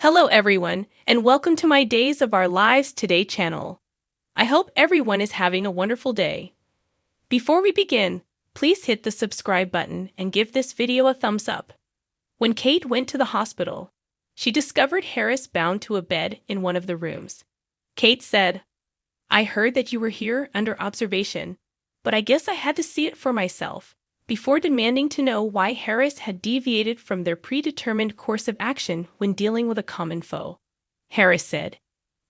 Hello everyone, and welcome to my Days of Our Lives Today channel. I hope everyone is having a wonderful day. Before we begin, please hit the subscribe button and give this video a thumbs up. When Kate went to the hospital, she discovered Harris bound to a bed in one of the rooms. Kate said, "I heard that you were here under observation, but I guess I had to see it for myself," before demanding to know why Harris had deviated from their predetermined course of action when dealing with a common foe. Harris said,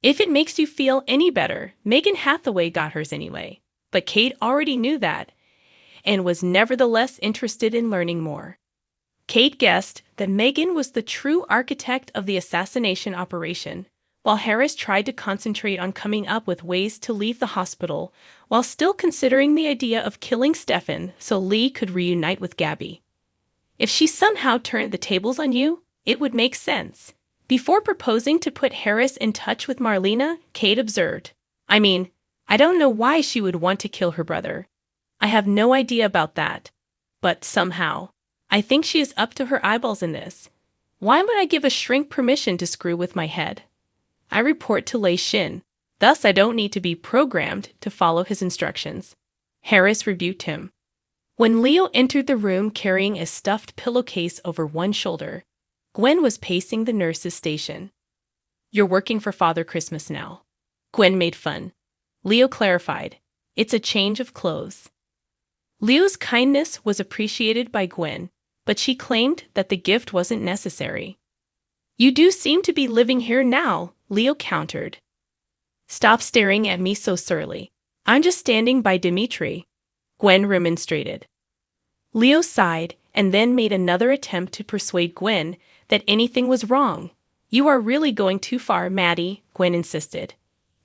"If it makes you feel any better, Megan Hathaway got hers anyway." But Kate already knew that, and was nevertheless interested in learning more. Kate guessed that Megan was the true architect of the assassination operation, while Harris tried to concentrate on coming up with ways to leave the hospital while still considering the idea of killing Stefan so Lee could reunite with Gabby. If she somehow turned the tables on you, it would make sense. Before proposing to put Harris in touch with Marlena, Kate observed, I don't know why she would want to kill her brother. I have no idea about that. But somehow, I think she is up to her eyeballs in this. Why would I give a shrink permission to screw with my head? I report to Lei Shin, thus I don't need to be programmed to follow his instructions." Harris rebuked him. When Leo entered the room carrying a stuffed pillowcase over one shoulder, Gwen was pacing the nurse's station. "You're working for Father Christmas now." Gwen made fun. Leo clarified, "It's a change of clothes." Leo's kindness was appreciated by Gwen, but she claimed that the gift wasn't necessary. "You do seem to be living here now," Leo countered. "Stop staring at me so surly. I'm just standing by Dimitri," Gwen remonstrated. Leo sighed and then made another attempt to persuade Gwen that anything was wrong. "You are really going too far, Maddie," Gwen insisted.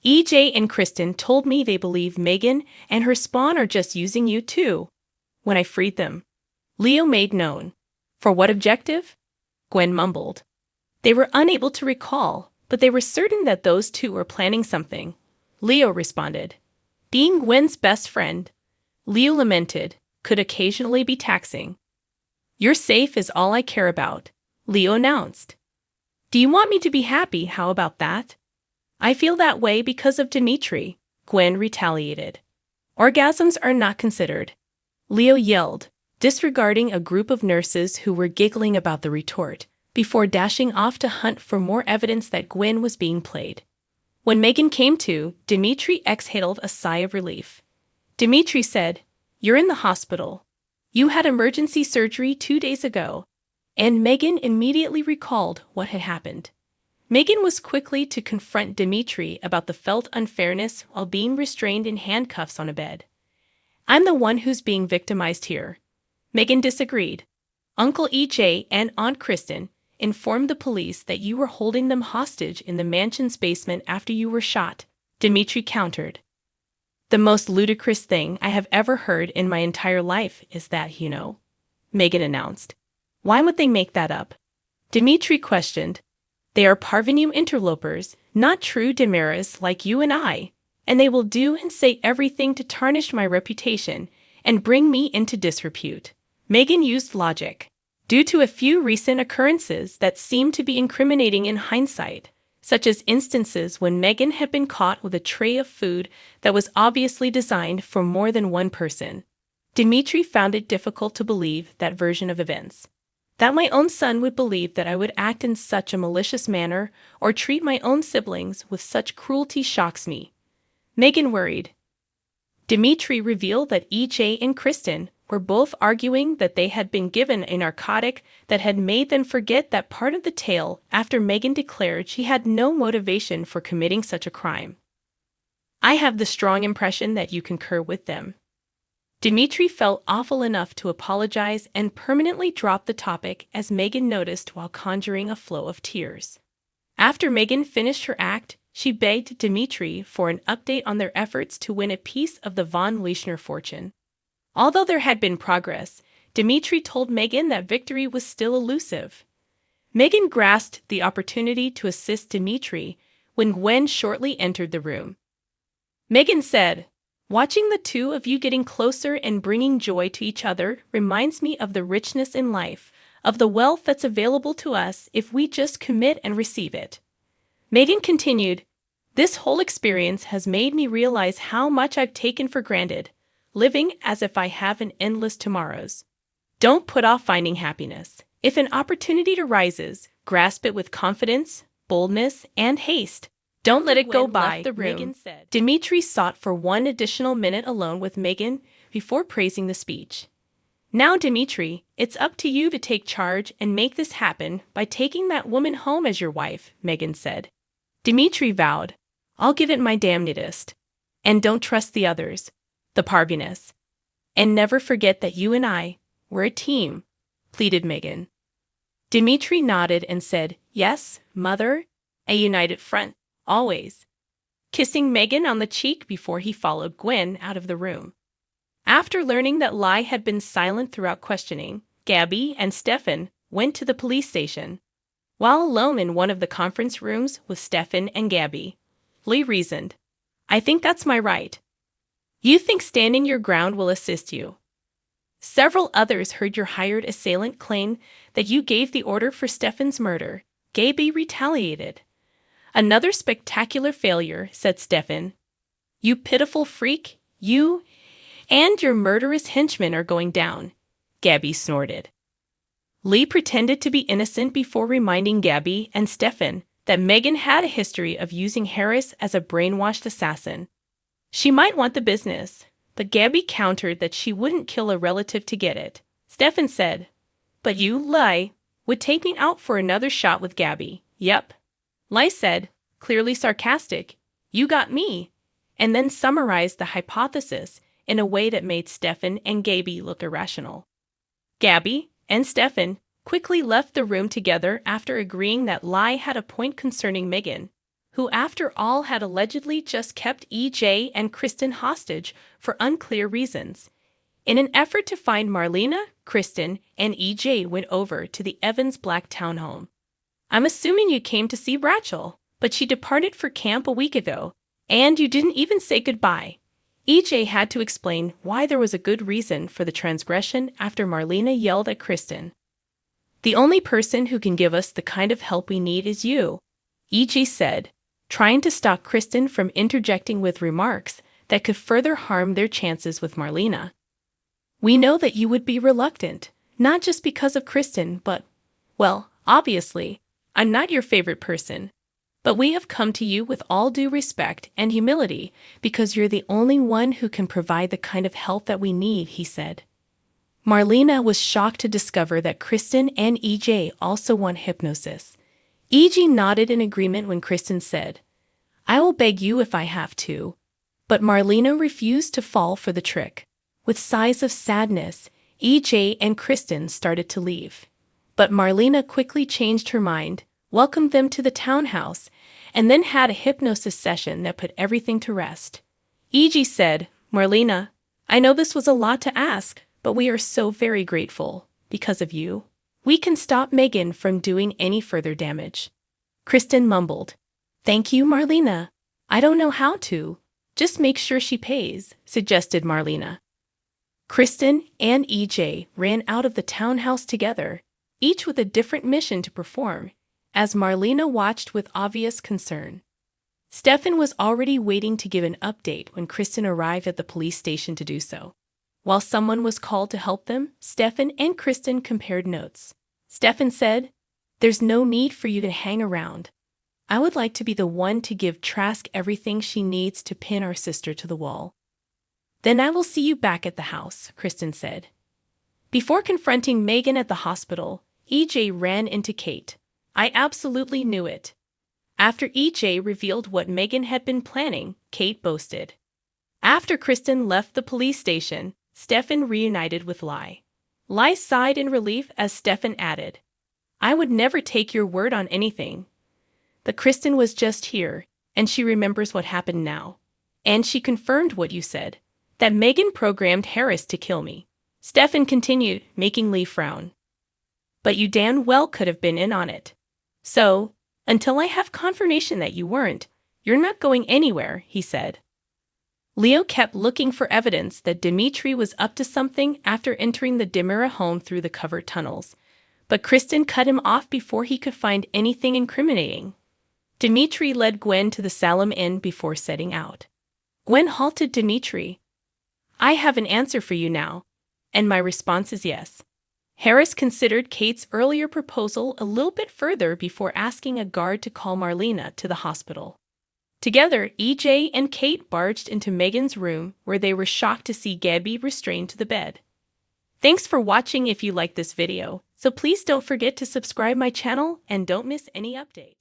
"E.J. and Kristen told me they believe Megan and her spawn are just using you too. When I freed them." Leo made known. "For what objective?" Gwen mumbled. They were unable to recall, but they were certain that those two were planning something. Leo responded. Being Gwen's best friend, Leo lamented, could occasionally be taxing. "Your safe is all I care about," Leo announced. "Do you want me to be happy? How about that?" "I feel that way because of Dimitri," Gwen retaliated. "Orgasms are not considered," Leo yelled, disregarding a group of nurses who were giggling about the retort, before dashing off to hunt for more evidence that Gwen was being played. When Megan came to, Dimitri exhaled a sigh of relief. Dimitri said, "You're in the hospital. You had emergency surgery 2 days ago," and Megan immediately recalled what had happened. Megan was quickly to confront Dimitri about the felt unfairness while being restrained in handcuffs on a bed. "I'm the one who's being victimized here." Megan disagreed. "Uncle E.J. and Aunt Kristen informed the police that you were holding them hostage in the mansion's basement after you were shot," Dimitri countered. "The most ludicrous thing I have ever heard in my entire life is that, Megan announced. "Why would they make that up?" Dimitri questioned. "They are parvenu interlopers, not true Demaras like you and I, and they will do and say everything to tarnish my reputation and bring me into disrepute." Megan used logic. Due to a few recent occurrences that seemed to be incriminating in hindsight, such as instances when Megan had been caught with a tray of food that was obviously designed for more than one person, Dimitri found it difficult to believe that version of events. That my own son would believe that I would act in such a malicious manner or treat my own siblings with such cruelty shocks me, Megan worried. Dimitri revealed that E.J. and Kristen were both arguing that they had been given a narcotic that had made them forget that part of the tale after Megan declared she had no motivation for committing such a crime. "I have the strong impression that you concur with them." Dimitri felt awful enough to apologize and permanently dropped the topic as Megan noticed while conjuring a flow of tears. After Megan finished her act, she begged Dimitri for an update on their efforts to win a piece of the von Leishner fortune. Although there had been progress, Dimitri told Megan that victory was still elusive. Megan grasped the opportunity to assist Dimitri when Gwen shortly entered the room. Megan said, "Watching the two of you getting closer and bringing joy to each other reminds me of the richness in life of the wealth that's available to us if we just commit and receive it. Megan continued, "This whole experience has made me realize how much I've taken for granted, living as if I have an endless tomorrows. Don't put off finding happiness. If an opportunity arises, grasp it with confidence, boldness, and haste. Don't let it go by." Megan said. Dmitri sought for one additional minute alone with Megan before praising the speech. "Now, Dmitri, it's up to you to take charge and make this happen by taking that woman home as your wife," Megan said. Dmitri vowed, "I'll give it my damnedest. And don't trust the others, the Parvinas. And never forget that you and I, we're a team," pleaded Megan. Dmitri nodded and said, "Yes, mother, a united front, always," kissing Megan on the cheek before he followed Gwen out of the room. After learning that Lai had been silent throughout questioning, Gabby and Stefan went to the police station. While alone in one of the conference rooms with Stefan and Gabby, Lee reasoned, "I think that's my right. You think standing your ground will assist you. Several others heard your hired assailant claim that you gave the order for Stefan's murder." Gabby retaliated. "Another spectacular failure," said Stefan. "You pitiful freak, you and your murderous henchmen are going down," Gabby snorted. Lee pretended to be innocent before reminding Gabby and Stefan that Megan had a history of using Harris as a brainwashed assassin. She might want the business, but Gabby countered that she wouldn't kill a relative to get it. Stefan said, "But you, Lai, would take me out for another shot with Gabby." "Yep." Lai said, clearly sarcastic, "You got me," and then summarized the hypothesis in a way that made Stefan and Gabby look irrational. Gabby and Stefan quickly left the room together after agreeing that Lai had a point concerning Megan, who after all had allegedly just kept E.J. and Kristen hostage for unclear reasons. In an effort to find Marlena, Kristen and E.J. went over to the Evans Black townhome. "I'm assuming you came to see Rachel, but she departed for camp a week ago, and you didn't even say goodbye." E.J. had to explain why there was a good reason for the transgression after Marlena yelled at Kristen. "The only person who can give us the kind of help we need is you," E.J. said, trying to stop Kristen from interjecting with remarks that could further harm their chances with Marlena. "We know that you would be reluctant, not just because of Kristen, but, well, obviously, I'm not your favorite person. But we have come to you with all due respect and humility because you're the only one who can provide the kind of help that we need," he said. Marlena was shocked to discover that Kristen and E.J. also want hypnosis. E.J. nodded in agreement when Kristen said, "I will beg you if I have to." But Marlena refused to fall for the trick. With sighs of sadness, E.J. and Kristen started to leave. But Marlena quickly changed her mind, welcomed them to the townhouse, and then had a hypnosis session that put everything to rest. E.J. said, "Marlena, I know this was a lot to ask, but we are so very grateful. Because of you, we can stop Megan from doing any further damage." Kristen mumbled, "Thank you, Marlena. I don't know how to. Just make sure she pays," suggested Marlena. Kristen and E.J. ran out of the townhouse together, each with a different mission to perform, as Marlena watched with obvious concern. Stefan was already waiting to give an update when Kristen arrived at the police station to do so. While someone was called to help them, Stefan and Kristen compared notes. Stefan said, "There's no need for you to hang around. I would like to be the one to give Trask everything she needs to pin our sister to the wall." "Then I will see you back at the house," Kristen said. Before confronting Megan at the hospital, E.J. ran into Kate. "I absolutely knew it." After E.J. revealed what Megan had been planning, Kate boasted. After Kristen left the police station, Stefan reunited with Lai. Lai sighed in relief as Stefan added, "I would never take your word on anything. But Kristen was just here, and she remembers what happened now. And she confirmed what you said, that Megan programmed Harris to kill me." Stefan continued, making Lee frown. "But you damn well could have been in on it. So, until I have confirmation that you weren't, you're not going anywhere," he said. Leo kept looking for evidence that Dmitri was up to something after entering the Demira home through the covered tunnels, But Kristen cut him off before he could find anything incriminating. Dmitri led Gwen to the Salem Inn before setting out. Gwen halted Dmitri. "I have an answer for you now, and my response is yes." Harris considered Kate's earlier proposal a little bit further before asking a guard to call Marlena to the hospital. Together, E.J. and Kate barged into Megan's room, where they were shocked to see Gabby restrained to the bed. Thanks for watching. If you like this video, so please don't forget to subscribe my channel and don't miss any updates.